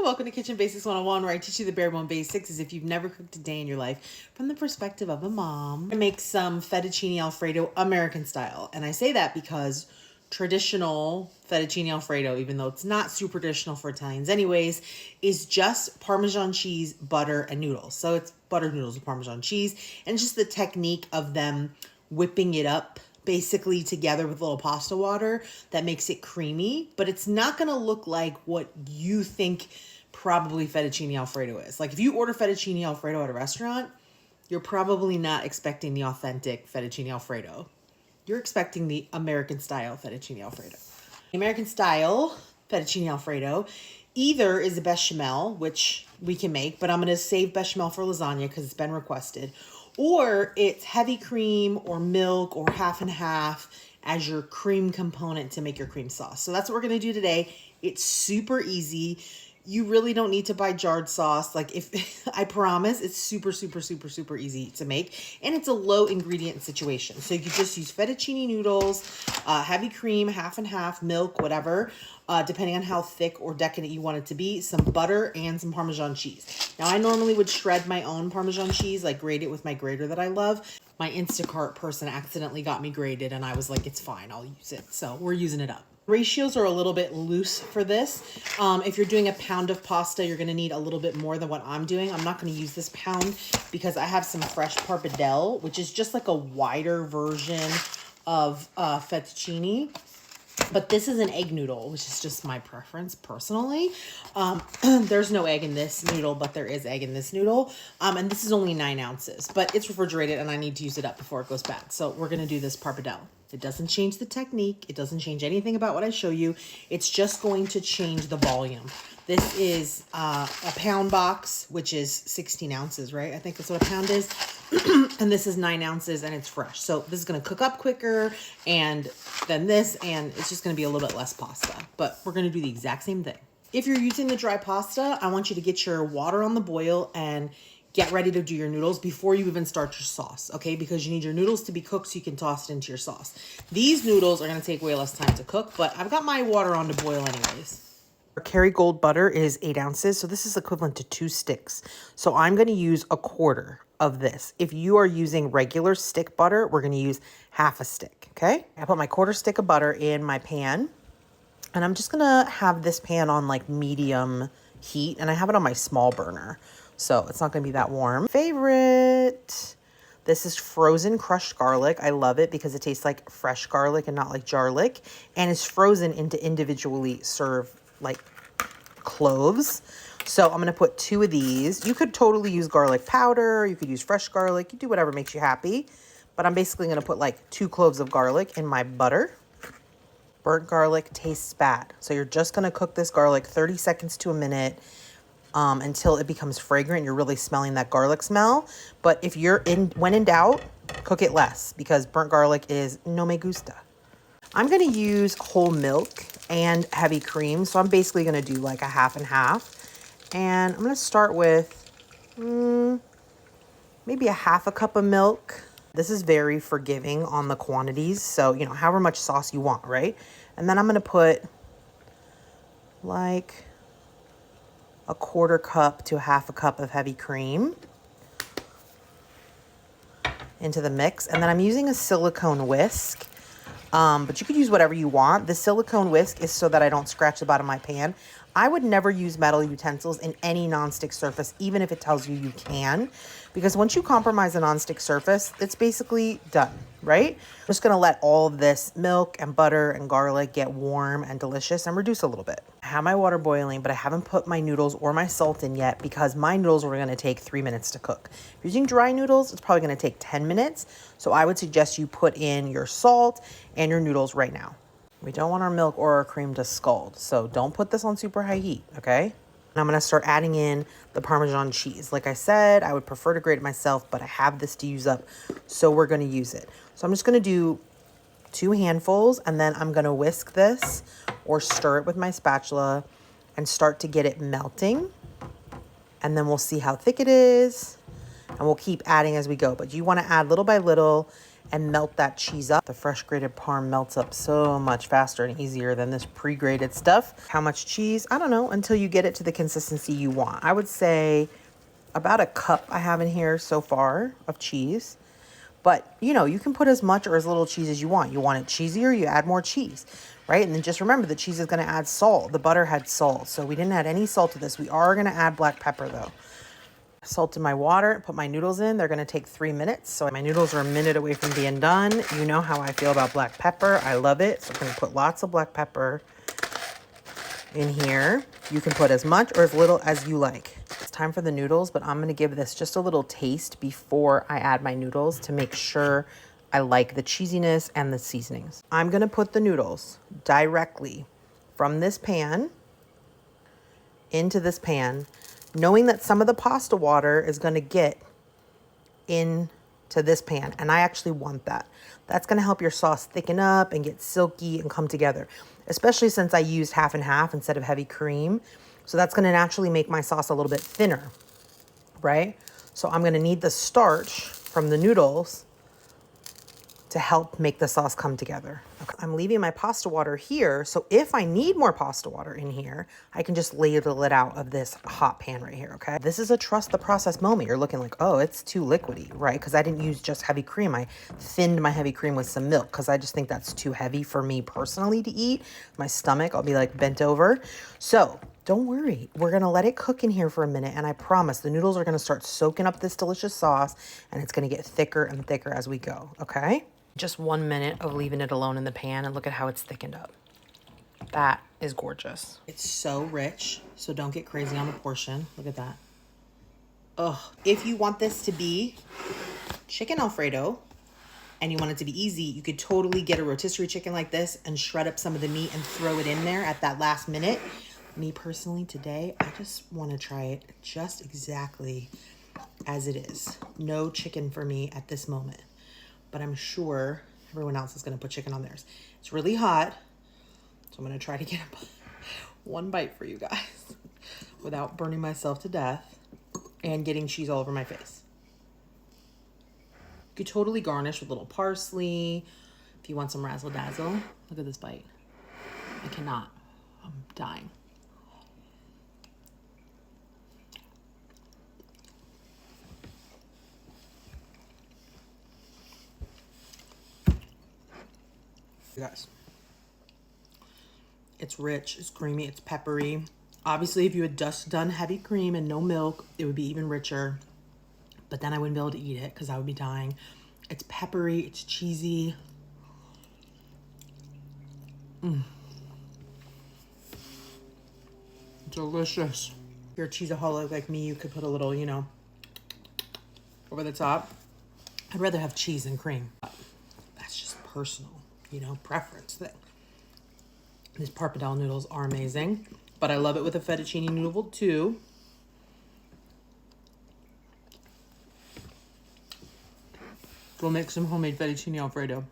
welcome to Kitchen Basics 101, where I teach you the bare bone basics as if you've never cooked a day in your life from the perspective of a mom. I make some fettuccine alfredo American style, and I say that because traditional fettuccine alfredo, even though it's not super traditional for Italians anyways, is just Parmesan cheese, butter, and noodles. So it's buttered noodles with Parmesan cheese, and just the technique of them whipping it up basically together with a little pasta water that makes it creamy, but it's not going to look like what you think probably fettuccine alfredo is. Like if you order fettuccine alfredo at a restaurant, you're probably not expecting the authentic fettuccine alfredo. You're expecting the American style fettuccine alfredo. The American style fettuccine alfredo either is a bechamel, which we can make, but I'm going to save bechamel for lasagna because it's been requested, or it's heavy cream or milk or half and half as your cream component to make your cream sauce. So that's what we're going to do today. It's super easy. You really don't need to buy jarred sauce. Like I promise it's super easy to make, and it's a low ingredient situation. So you can just use fettuccine noodles, heavy cream, half and half, milk, whatever, depending on how thick or decadent you want it to be, some butter and some Parmesan cheese. Now I normally would shred my own Parmesan cheese, like grate it with my grater that I love. My Instacart person accidentally got me grated and I was like, it's fine, I'll use it. So we're using it up. Ratios are a little bit loose for this. If you're doing a pound of pasta, you're going to need a little bit more than what I'm doing. I'm not going to use this pound because I have some fresh pappardelle, which is just like a wider version of fettuccine. But this is an egg noodle, which is just my preference personally. There's no egg in this noodle, but there is egg in this noodle. And this is only 9 ounces, but it's refrigerated and I need to use it up before it goes bad. So we're going to do this pappardelle. It doesn't change the technique. It doesn't change anything about what I show you. It's just going to change the volume. This is a pound box, which is 16 ounces, right? I think that's what a pound is. And this is 9 ounces and it's fresh. So this is going to cook up quicker and then this, and it's just going to be a little bit less pasta, but we're going to do the exact same thing. If you're using the dry pasta, I want you to get your water on the boil and get ready to do your noodles before you even start your sauce, okay? Because you need your noodles to be cooked so you can toss it into your sauce. These noodles are going to take way less time to cook, but I've got my water on to boil anyways. Our Kerrygold butter is 8 ounces, so this is equivalent to 2 sticks. So I'm going to use a quarter of this. If you are using regular stick butter, we're going to use half a stick, okay? I put my quarter stick of butter in my pan, and I'm just going to have this pan on like medium heat, and I have it on my small burner, so it's not going to be that warm. Favorite. This is frozen crushed garlic. I love it because it tastes like fresh garlic and not like jarlic, and it's frozen into individually served like cloves. So I'm going to put 2 of these. You could totally use garlic powder. You could use fresh garlic. You do whatever makes you happy. But I'm basically going to put like 2 cloves of garlic in my butter. Burnt garlic tastes bad. So you're just going to cook this garlic 30 seconds to a minute until it becomes fragrant. You're really smelling that garlic smell. But if when in doubt, cook it less because burnt garlic is no me gusta. I'm going to use whole milk and heavy cream. So I'm basically going to do like a half and half. And I'm going to start with maybe a half a cup of milk. This is very forgiving on the quantities. So, you know, however much sauce you want, right? And then I'm going to put like a quarter cup to half a cup of heavy cream into the mix. And then I'm using a silicone whisk. But you could use whatever you want. The silicone whisk is so that I don't scratch the bottom of my pan. I would never use metal utensils in any nonstick surface, even if it tells you you can, because once you compromise a nonstick surface, it's basically done, right? I'm just going to let all of this milk and butter and garlic get warm and delicious and reduce a little bit. I have my water boiling, but I haven't put my noodles or my salt in yet because my noodles are going to take 3 minutes to cook. If you're using dry noodles, it's probably going to take 10 minutes. So I would suggest you put in your salt and your noodles right now. We don't want our milk or our cream to scald, so don't put this on super high heat, okay? And I'm going to start adding in the Parmesan cheese. Like I said, I would prefer to grate it myself, but I have this to use up, so we're going to use it. So I'm just going to do 2 handfuls, and then I'm going to whisk this or stir it with my spatula and start to get it melting. And then we'll see how thick it is, and we'll keep adding as we go. But you want to add little by little and melt that cheese up. The fresh grated parm melts up so much faster and easier than this pre-grated stuff. How much cheese? I don't know, until you get it to the consistency you want. I would say about a cup I have in here so far of cheese. But, you know, you can put as much or as little cheese as you want. You want it cheesier, you add more cheese, right? And then just remember, the cheese is going to add salt. The butter had salt, so we didn't add any salt to this. We are going to add black pepper, though. Salted my water, put my noodles in. They're going to take 3 minutes. So my noodles are a minute away from being done. You know how I feel about black pepper. I love it. So I'm going to put lots of black pepper in here. You can put as much or as little as you like. It's time for the noodles, but I'm going to give this just a little taste before I add my noodles to make sure I like the cheesiness and the seasonings. I'm going to put the noodles directly from this pan into this pan, knowing that some of the pasta water is going to get into this pan. And I actually want that. That's going to help your sauce thicken up and get silky and come together, especially since I used half and half instead of heavy cream. So that's going to naturally make my sauce a little bit thinner, right? So I'm going to need the starch from the noodles to help make the sauce come together. Okay. I'm leaving my pasta water here, so if I need more pasta water in here, I can just ladle it out of this hot pan right here, okay? This is a trust the process moment. You're looking like, oh, it's too liquidy, right? Because I didn't use just heavy cream. I thinned my heavy cream with some milk because I just think that's too heavy for me personally to eat. My stomach, I'll be like bent over. So don't worry, we're gonna let it cook in here for a minute, and I promise the noodles are gonna start soaking up this delicious sauce, and it's gonna get thicker and thicker as we go, okay? Just 1 minute of leaving it alone in the pan, and look at how it's thickened up. That is gorgeous. It's so rich, so don't get crazy on the portion. Look at that. Ugh. If you want this to be chicken Alfredo and you want it to be easy, you could totally get a rotisserie chicken like this and shred up some of the meat and throw it in there at that last minute. Me personally, today, I just want to try it just exactly as it is. No chicken for me at this moment. But I'm sure everyone else is going to put chicken on theirs. It's really hot, so I'm going to try to get one bite for you guys without burning myself to death and getting cheese all over my face. You could totally garnish with little parsley if you want some razzle dazzle. Look at this bite. I cannot. I'm dying. Guys, it's rich, it's creamy, it's peppery. Obviously, if you had just done heavy cream and no milk, it would be even richer, but then I wouldn't be able to eat it because I would be dying. It's peppery, it's cheesy. Delicious. If you're a cheeseaholic like me, you could put a little, you know, over the top. I'd rather have cheese than cream. That's just personal, you know, preference thing. These pappardelle noodles are amazing, but I love it with a fettuccine noodle too. Go make some homemade fettuccine Alfredo.